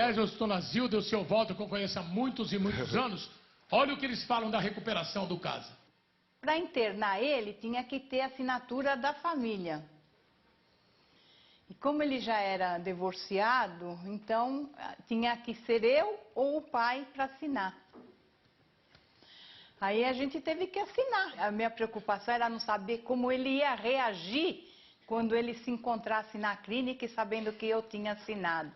Aliás, eu estou na Zilda e o seu Walter, que eu conheço há muitos e muitos anos. Olha o que eles falam da recuperação do caso. Para internar ele, tinha que ter assinatura da família. E como ele já era divorciado, então tinha que ser eu ou o pai para assinar. Aí a gente teve que assinar. A minha preocupação era não saber como ele ia reagir quando ele se encontrasse na clínica e sabendo que eu tinha assinado.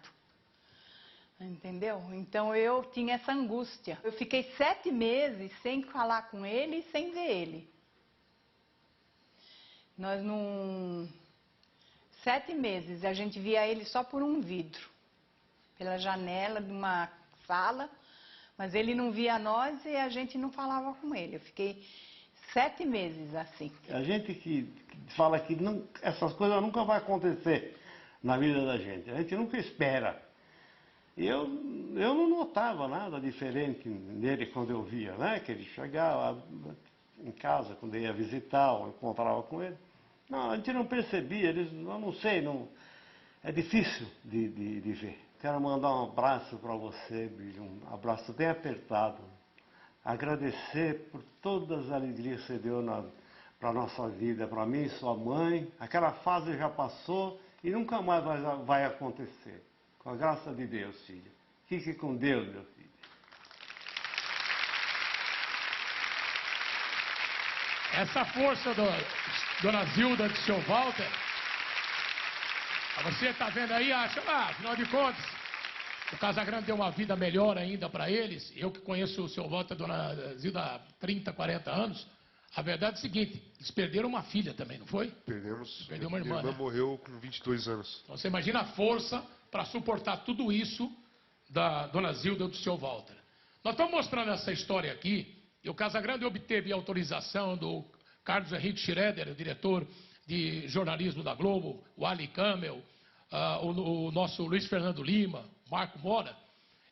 Entendeu? Então eu tinha essa angústia. Eu fiquei 7 meses sem falar com ele e sem ver ele. Nós não... 7 meses, a gente via ele só por um vidro, pela janela de uma sala, mas ele não via nós e a gente não falava com ele. Eu fiquei 7 meses assim. A gente que fala que não, essas coisas nunca vão acontecer na vida da gente, a gente nunca espera. Eu não notava nada diferente nele quando eu via, né? Que ele chegava em casa, quando eu ia visitar ou encontrava com ele. Não, a gente não percebia, eu não sei, não, é difícil de ver. Quero mandar um abraço para você, Billy, um abraço bem apertado. Agradecer por todas as alegrias que você deu para a nossa vida, para mim e sua mãe. Aquela fase já passou e nunca mais vai acontecer. Com a graça de Deus, filho. Fique com Deus, meu filho. Essa força dona Zilda do seu Walter, você está vendo aí, acha, afinal de contas, o Casagrande deu uma vida melhor ainda para eles. Eu que conheço o seu Walter, dona Zilda, há 30, 40 anos, a verdade é o seguinte, eles perderam uma filha também, não foi? Perdemos. Perdeu uma irmã, Minha irmã né? morreu com 22 anos. Então você imagina a força para suportar tudo isso da dona Zilda do seu Walter. Nós estamos mostrando essa história aqui, e o Casagrande obteve a autorização do Carlos Henrique Schroeder, o diretor de jornalismo da Globo, o Ali Camel, o nosso Luiz Fernando Lima, Marco Mora,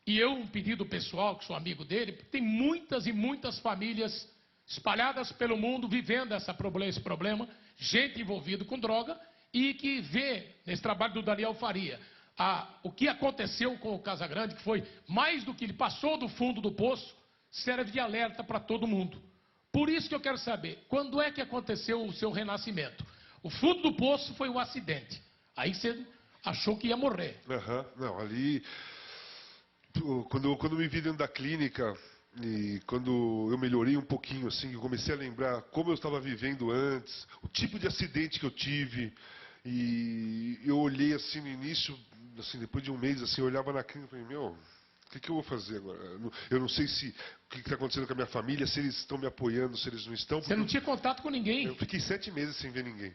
e eu, um pedido pessoal, que sou amigo dele, porque tem muitas e muitas famílias espalhadas pelo mundo vivendo esse problema, gente envolvida com droga, e que vê nesse trabalho do Daniel Faria o que aconteceu com o Casagrande, que foi mais do que ele passou do fundo do poço, serve de alerta para todo mundo. Por isso que eu quero saber, quando é que aconteceu o seu renascimento? O fundo do poço foi um acidente. Aí você achou que ia morrer. Não, ali... Quando eu me vi dentro da clínica, e quando eu melhorei um pouquinho, assim, eu comecei a lembrar como eu estava vivendo antes, o tipo de acidente que eu tive, e eu olhei assim no início, assim, depois de um mês, assim, eu olhava na clínica e falei, meu... O que eu vou fazer agora? Eu não sei o que está acontecendo com a minha família, se eles estão me apoiando, se eles não estão. Você não tinha contato com ninguém. Eu fiquei 7 meses sem ver ninguém.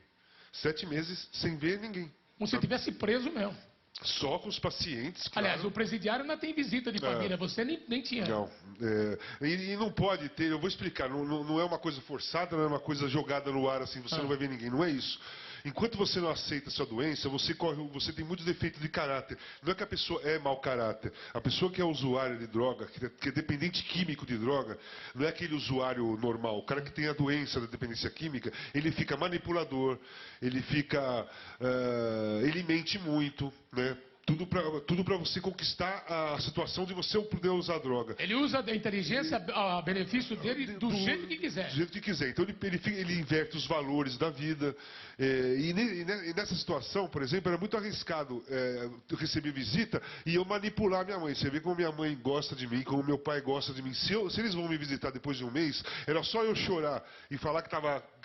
7 meses sem ver ninguém. Como se tivesse preso mesmo. Só com os pacientes, claro. Aliás, o presidiário ainda tem visita de família, você nem tinha. Não, e não pode ter, eu vou explicar, não é uma coisa forçada, não é uma coisa jogada no ar assim, você não vai ver ninguém, não é isso. Enquanto você não aceita a sua doença, você tem muitos defeitos de caráter. Não é que a pessoa é mau caráter. A pessoa que é usuária de droga, que é dependente químico de droga, não é aquele usuário normal. O cara que tem a doença da dependência química, ele fica manipulador, ele mente muito, né? Tudo para você conquistar a situação de você poder usar droga. Ele usa a inteligência a benefício dele do jeito que quiser. Do jeito que quiser. Então ele inverte os valores da vida. E nessa situação, por exemplo, era muito arriscado eu receber visita e eu manipular minha mãe. Você vê como minha mãe gosta de mim, como meu pai gosta de mim. Se eles vão me visitar depois de um mês, era só eu chorar e falar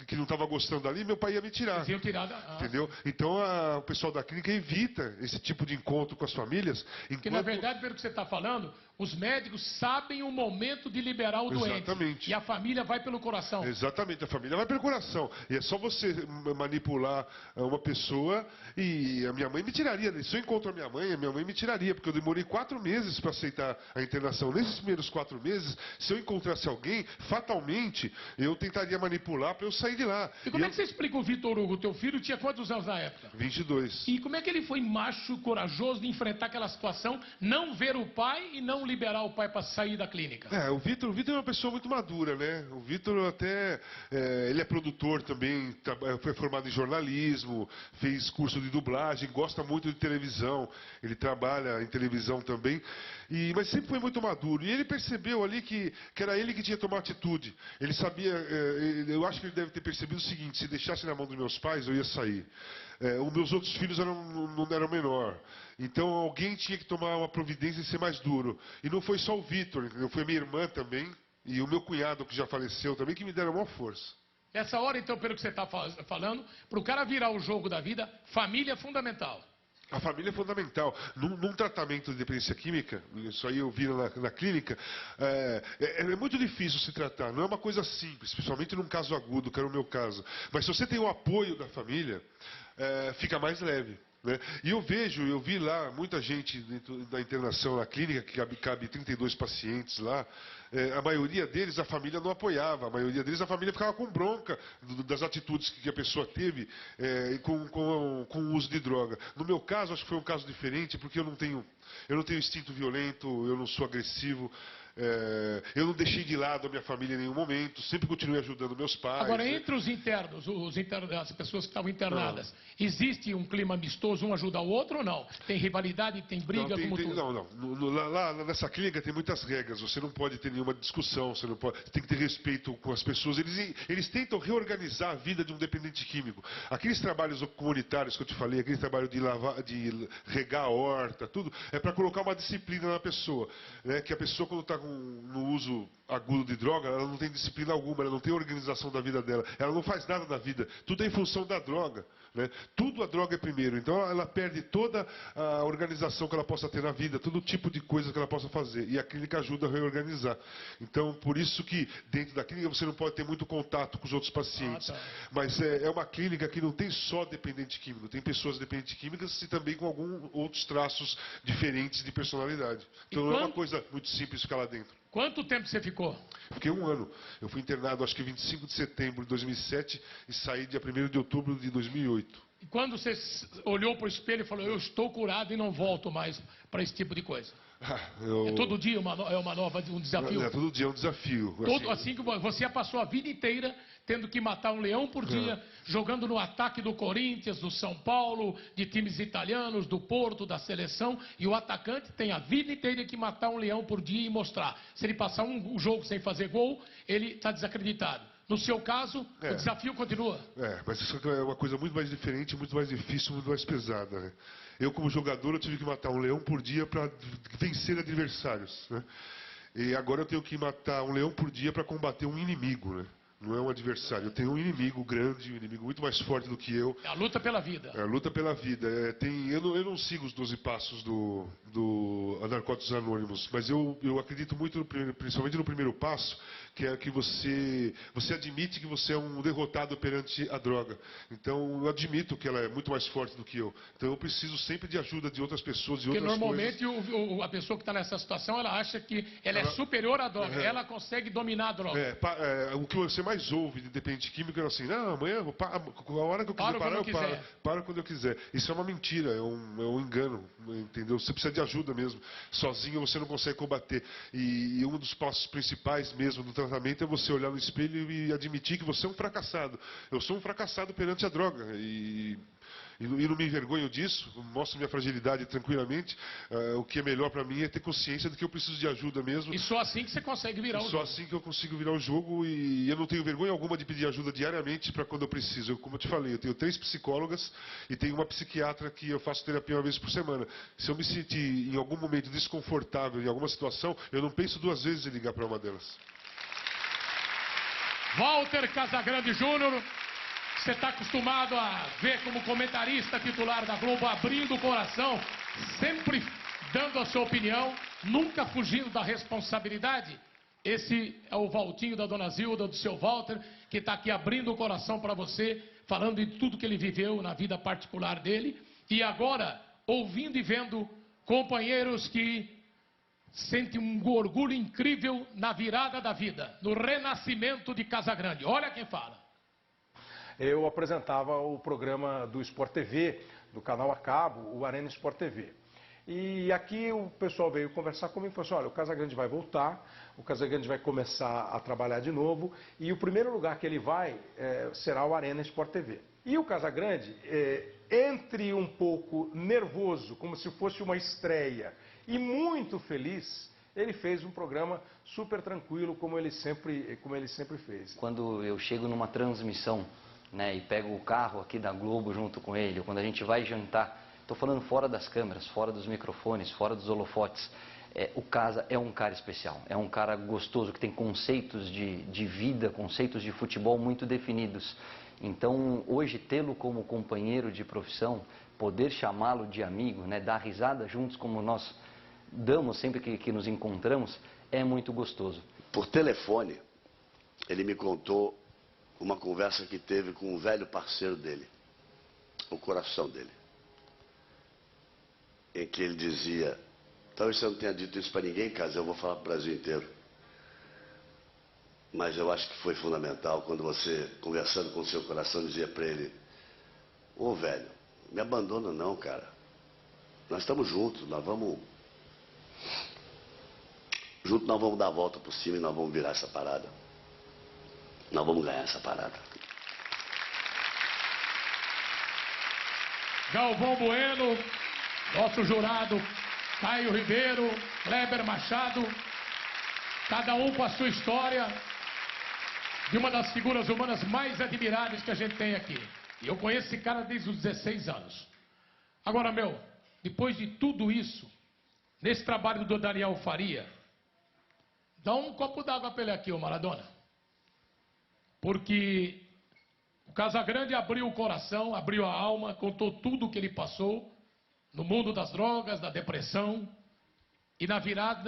que não estava gostando ali, meu pai ia me tirar. Eles iam tirar entendeu? Então o pessoal da clínica evita esse tipo de encontro com as famílias. Porque, na verdade, pelo que você está falando, os médicos sabem o momento de liberar o doente. Exatamente. E a família vai pelo coração. Exatamente, a família vai pelo coração. E é só você manipular uma pessoa e a minha mãe me tiraria. Se eu encontro a minha mãe me tiraria, porque eu demorei 4 meses para aceitar a internação. Nesses primeiros 4 meses, se eu encontrasse alguém, fatalmente, eu tentaria manipular para eu sair saí de lá. E como é que você explica o Vitor Hugo? Teu filho tinha quantos anos na época? 22. E como é que ele foi macho, corajoso de enfrentar aquela situação, não ver o pai e não liberar o pai para sair da clínica? O Vitor é uma pessoa muito madura, né? O Vitor até, ele é produtor também, foi formado em jornalismo, fez curso de dublagem, gosta muito de televisão, ele trabalha em televisão também, mas sempre foi muito maduro. E ele percebeu ali que era ele que tinha que tomar atitude. Ele sabia, eu acho que ele deve ter percebido o seguinte: se deixasse na mão dos meus pais, eu ia sair. Os meus outros filhos não eram menor. Então alguém tinha que tomar uma providência e ser mais duro. E não foi só o Vitor, foi minha irmã também, e o meu cunhado, que já faleceu também, que me deram a maior força. Nessa hora, então, pelo que você está falando, para o cara virar o jogo da vida, família é fundamental. A família é fundamental. Num tratamento de dependência química, isso aí eu vi na clínica, é muito difícil se tratar. Não é uma coisa simples, principalmente num caso agudo, que era o meu caso. Mas se você tem o apoio da família, fica mais leve. Né? E eu vi lá muita gente dentro da internação na clínica, que cabe 32 pacientes lá. A maioria deles a família não apoiava, a maioria deles a família ficava com bronca das atitudes que a pessoa teve com o uso de droga. No meu caso, acho que foi um caso diferente, porque eu não tenho instinto violento, eu não sou agressivo. Eu não deixei de lado a minha família em nenhum momento, sempre continuei ajudando meus pais. Agora, entre os internos, as pessoas que estavam internadas, existe um clima amistoso, um ajuda o outro ou não? Tem rivalidade, tem briga, como tudo? Não. Lá nessa clínica tem muitas regras, você não pode ter nenhuma discussão, você tem que ter respeito com as pessoas. Eles tentam reorganizar a vida de um dependente químico. Aqueles trabalhos comunitários que eu te falei, aquele trabalho de regar a horta, tudo, é para colocar uma disciplina na pessoa. Né? Que a pessoa, quando está no uso agudo de droga, ela não tem disciplina alguma, ela não tem organização da vida dela, ela não faz nada da vida, tudo é em função da droga. Né? Tudo a droga é primeiro, então ela perde toda a organização que ela possa ter na vida, todo tipo de coisa que ela possa fazer, e a clínica ajuda a reorganizar. Então, por isso que dentro da clínica você não pode ter muito contato com os outros pacientes, mas é uma clínica que não tem só dependente químico, tem pessoas dependentes químicas e também com alguns outros traços diferentes de personalidade. Então não é uma coisa muito simples ficar lá dentro. Quanto tempo você ficou? Fiquei 1 ano. Eu fui internado, acho que 25 de setembro de 2007 e saí dia 1º de outubro de 2008. E quando você olhou para o espelho e falou, eu estou curado e não volto mais para esse tipo de coisa? É todo dia um desafio? Todo dia é um desafio. Assim que você passou a vida inteira tendo que matar um leão por dia, jogando no ataque do Corinthians, do São Paulo, de times italianos, do Porto, da seleção, e o atacante tem a vida inteira que matar um leão por dia e mostrar. Se ele passar um jogo sem fazer gol, ele está desacreditado. No seu caso, o desafio continua. Mas isso é uma coisa muito mais diferente, muito mais difícil, muito mais pesada. Né? Eu, como jogador, eu tive que matar um leão por dia para vencer adversários. Né? E agora eu tenho que matar um leão por dia para combater um inimigo. Né? Não é um adversário. Eu tenho um inimigo grande, um inimigo muito mais forte do que eu. É a luta pela vida. É a luta pela vida. Eu não sigo os 12 passos do Narcóticos Anônimos, mas eu acredito muito, principalmente no primeiro passo, que é que você admite que você é um derrotado perante a droga. Então, eu admito que ela é muito mais forte do que eu. Então, eu preciso sempre de ajuda de outras pessoas, de outras coisas. Porque normalmente a pessoa que está nessa situação, ela acha que ela é superior à droga, ela consegue dominar a droga. O que você mais ouve de dependente químico é assim, não, amanhã, a hora que eu quiser parar, eu paro quando eu quiser. Isso é uma mentira, é um engano, entendeu? Você precisa de ajuda mesmo. Sozinho você não consegue combater. E um dos passos principais mesmo do tratamento é você olhar no espelho e admitir que você é um fracassado. Eu sou um fracassado perante a droga. E não me envergonho disso, mostro minha fragilidade tranquilamente. O que é melhor para mim é ter consciência de que eu preciso de ajuda mesmo. E só assim que você consegue virar o jogo. Só assim que eu consigo virar o jogo, e eu não tenho vergonha alguma de pedir ajuda diariamente para quando eu preciso. Como eu te falei, eu tenho 3 psicólogas e tenho uma psiquiatra que eu faço terapia uma vez por semana. Se eu me sentir em algum momento desconfortável em alguma situação, eu não penso 2 vezes em ligar para uma delas. Walter Casagrande Júnior, você está acostumado a ver como comentarista titular da Globo, abrindo o coração, sempre dando a sua opinião, nunca fugindo da responsabilidade. Esse é o Valtinho da Dona Zilda, do seu Walter, que está aqui abrindo o coração para você, falando de tudo que ele viveu na vida particular dele. E agora, ouvindo e vendo companheiros que sentem um orgulho incrível na virada da vida, no renascimento de Casagrande. Olha quem fala. eu apresentava o programa do Sport TV, do canal a cabo, o Arena Sport TV. E aqui o pessoal veio conversar comigo e falou assim, olha, o Casagrande vai voltar, o Casagrande vai começar a trabalhar de novo e o primeiro lugar que ele vai será o Arena Sport TV. E o Casagrande, entre um pouco nervoso, como se fosse uma estreia, e muito feliz, ele fez um programa super tranquilo, como ele sempre fez. Quando eu chego numa transmissão, né, e pego o carro aqui da Globo junto com ele, ou quando a gente vai jantar, estou falando fora das câmeras, fora dos microfones, fora dos holofotes, o Casa é um cara especial, é um cara gostoso, que tem conceitos de vida, conceitos de futebol muito definidos. Então, hoje, tê-lo como companheiro de profissão, poder chamá-lo de amigo, né, dar risada juntos como nós damos sempre que nos encontramos, é muito gostoso. Por telefone, ele me contou uma conversa que teve com um velho parceiro dele, o coração dele, em que ele dizia, talvez você não tenha dito isso para ninguém, Casa, eu vou falar para o Brasil inteiro. Mas eu acho que foi fundamental quando você, conversando com o seu coração, dizia para ele, ô velho, me abandona não, cara. Nós estamos juntos, nós vamos dar a volta por cima e nós vamos virar essa parada. Nós vamos ganhar essa parada. Galvão Bueno, nosso jurado, Caio Ribeiro, Kleber Machado, cada um com a sua história, de uma das figuras humanas mais admiráveis que a gente tem aqui. E eu conheço esse cara desde os 16 anos. Agora, depois de tudo isso, nesse trabalho do Daniel Faria, dá um copo d'água para ele aqui, ô Maradona. Porque o Casagrande abriu o coração, abriu a alma, contou tudo o que ele passou no mundo das drogas, da depressão e na virada